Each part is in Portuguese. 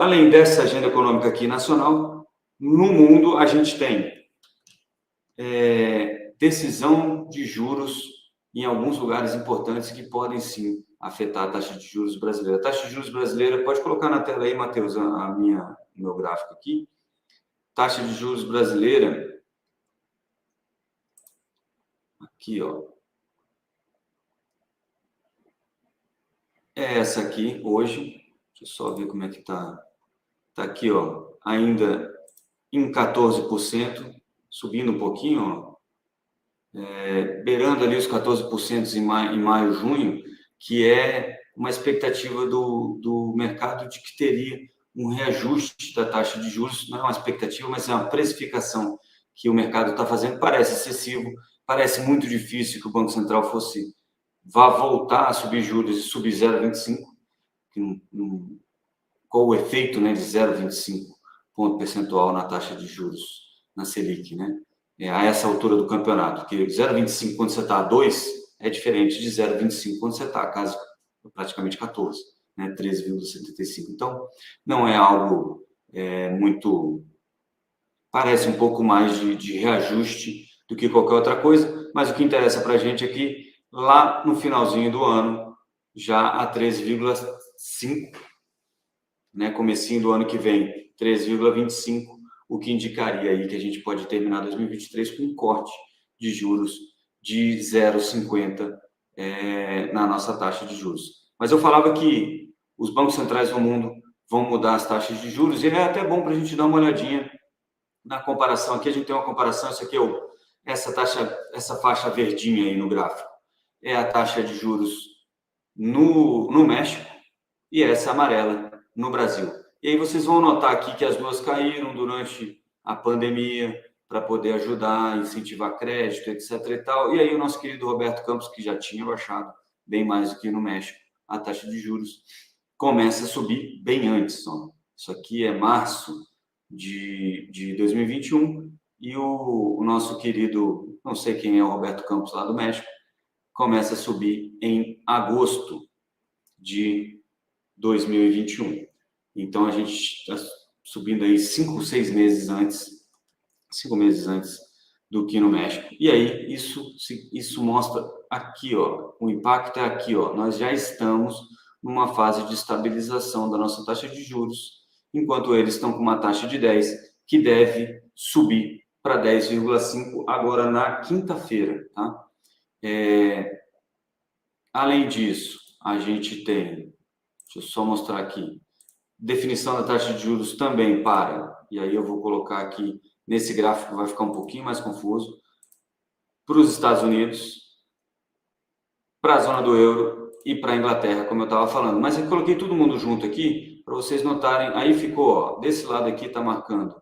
Além dessa agenda econômica aqui nacional, no mundo a gente tem decisão de juros em alguns lugares importantes que podem sim afetar a taxa de juros brasileira. A taxa de juros brasileira, pode colocar na tela aí, Matheus, o meu gráfico aqui. Taxa de juros brasileira, aqui, ó. É essa aqui hoje. Deixa eu só ver como é que tá. Tá aqui, ó, ainda em 14%, subindo um pouquinho, ó. Beirando ali os 14% em maio, junho, que é uma expectativa do mercado de que teria um reajuste da taxa de juros. Não é uma expectativa, mas é uma precificação que o mercado está fazendo. Parece excessivo, parece muito difícil que o Banco Central vá voltar a subir juros e subir 0,25, qual o efeito, né, de 0,25 ponto percentual na taxa de juros, na Selic, né? A essa altura do campeonato, que 0,25 quando você está a 2 é diferente de 0,25 quando você está a casa praticamente 14, né, 13,75. Então, não é algo muito... Parece um pouco mais de reajuste do que qualquer outra coisa, mas o que interessa para a gente é que lá no finalzinho do ano, já a 13,5, né, comecinho do ano que vem, 3,25, o que indicaria aí que a gente pode terminar 2023 com um corte de juros de 0,50 na nossa taxa de juros. Mas eu falava que os bancos centrais do mundo vão mudar as taxas de juros, e é até bom para a gente dar uma olhadinha na comparação. Aqui a gente tem uma comparação, isso aqui é essa faixa verdinha aí no gráfico, é a taxa de juros no México, e essa amarela no Brasil. E aí vocês vão notar aqui que as duas caíram durante a pandemia para poder ajudar, incentivar crédito, etc. e tal. E aí o nosso querido Roberto Campos, que já tinha baixado bem mais do que no México a taxa de juros, começa a subir bem antes. Ó. Isso aqui é março de 2021 e o nosso querido, não sei quem é o Roberto Campos lá do México, começa a subir em agosto de 2021. Então, a gente está subindo aí 5 meses antes do que no México. E aí, isso mostra aqui, ó, o impacto é aqui, ó, nós já estamos numa fase de estabilização da nossa taxa de juros, enquanto eles estão com uma taxa de 10, que deve subir para 10,5 agora na quinta-feira, tá? Além disso, a gente tem, deixa eu só mostrar aqui, definição da taxa de juros também e aí eu vou colocar aqui nesse gráfico, vai ficar um pouquinho mais confuso, para os Estados Unidos, para a zona do euro e para a Inglaterra, como eu estava falando. Mas eu coloquei todo mundo junto aqui, para vocês notarem, aí ficou, ó, desse lado aqui está marcando,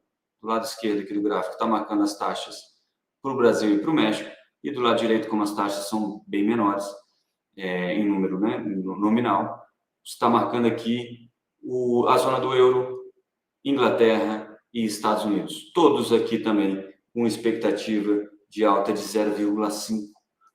do lado esquerdo aqui do gráfico, está marcando as taxas para o Brasil e para o México, e do lado direito, como as taxas são bem menores, em número, né, nominal, está marcando aqui a zona do euro, Inglaterra e Estados Unidos. Todos aqui também com expectativa de alta de 0,5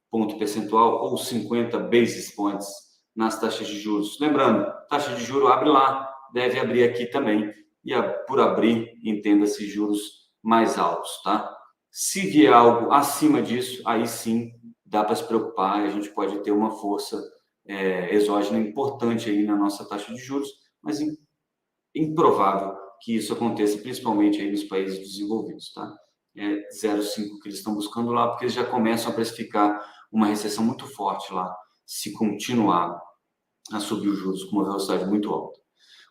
ponto percentual ou 50 basis points nas taxas de juros. Lembrando, taxa de juros abre lá, deve abrir aqui também. E por abrir, entenda-se juros mais altos, tá? Se vier algo acima disso, aí sim dá para se preocupar, a gente pode ter uma força exógena importante aí na nossa taxa de juros, mas improvável que isso aconteça, principalmente aí nos países desenvolvidos, tá? 0,5 que eles estão buscando lá, porque eles já começam a precificar uma recessão muito forte lá, se continuar a subir os juros com uma velocidade muito alta.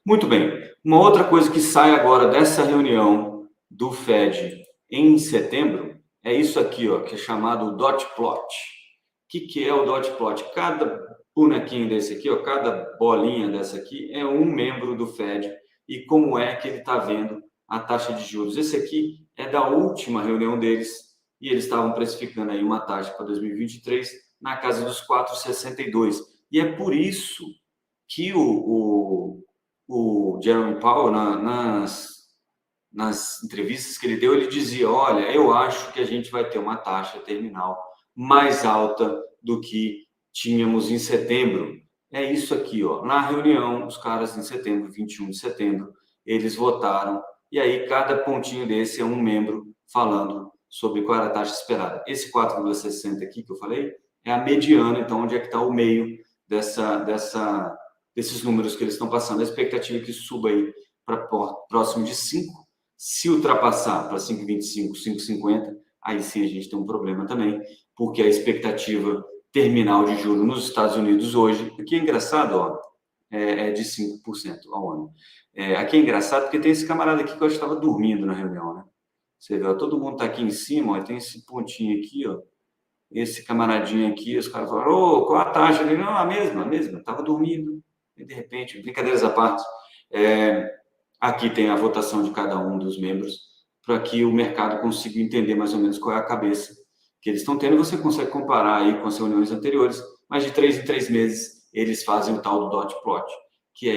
Muito bem, uma outra coisa que sai agora dessa reunião do Fed em setembro é isso aqui, ó, que é chamado dot plot. O que é o dot plot? Cada bonequinho desse aqui, ó, cada bolinha dessa aqui é um membro do Fed e como é que ele está vendo a taxa de juros. Esse aqui é da última reunião deles e eles estavam precificando aí uma taxa para 2023 na casa dos 4,62. E é por isso que o Jerome Powell, nas entrevistas que ele deu, ele dizia, olha, eu acho que a gente vai ter uma taxa terminal mais alta do que tínhamos em setembro. É isso aqui, ó. Na reunião, os caras em setembro, 21 de setembro, eles votaram, e aí cada pontinho desse é um membro falando sobre qual era a taxa esperada. Esse 4,60 aqui que eu falei é a mediana, então onde é que está o meio desses números que eles estão passando. A expectativa é que suba aí para próximo de 5. Se ultrapassar para 5,25, 5,50, aí sim a gente tem um problema também, porque a expectativa terminal de juros nos Estados Unidos hoje, aqui é engraçado, ó, é de 5% ao ano. Aqui é engraçado porque tem esse camarada aqui que eu estava dormindo na reunião, né? Você vê, ó, todo mundo está aqui em cima, ó, tem esse pontinho aqui, ó, esse camaradinho aqui, os caras falaram, ô, qual a taxa? Ele, não, a mesma, estava dormindo, e de repente, brincadeiras à parte, aqui tem a votação de cada um dos membros, para que o mercado consiga entender mais ou menos qual é a cabeça que eles estão tendo. Você consegue comparar aí com as reuniões anteriores, mas de 3 em 3 meses eles fazem o tal do dot plot, que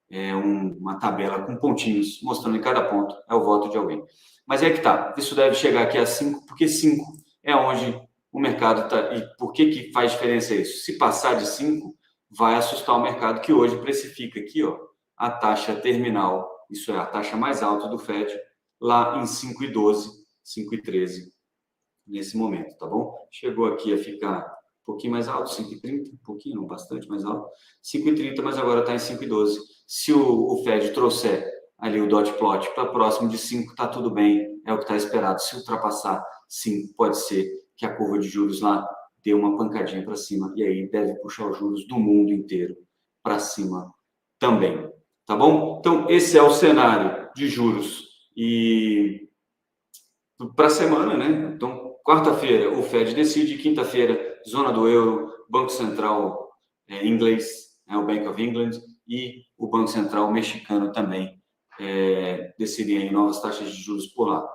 é uma tabela com pontinhos, mostrando em cada ponto é o voto de alguém. Mas é que tá, isso deve chegar aqui a 5, porque 5 é onde o mercado está. E por que faz diferença isso? Se passar de 5, vai assustar o mercado, que hoje precifica aqui, ó, a taxa terminal, isso é a taxa mais alta do Fed, lá em 5,12, 5,13 nesse momento, tá bom? Chegou aqui a ficar um pouquinho mais alto, 5,30, um pouquinho, não bastante mais alto, 5,30, mas agora está em 5,12. Se o Fed trouxer ali o dot plot para próximo de 5, está tudo bem, é o que está esperado. Se ultrapassar 5, pode ser que a curva de juros lá dê uma pancadinha para cima, e aí deve puxar os juros do mundo inteiro para cima também, tá bom? Então, esse é o cenário de juros e para a semana, né? Então, quarta-feira o Fed decide, quinta-feira, zona do euro, Banco Central inglês, o Bank of England, e o Banco Central mexicano também decidem aí novas taxas de juros por lá.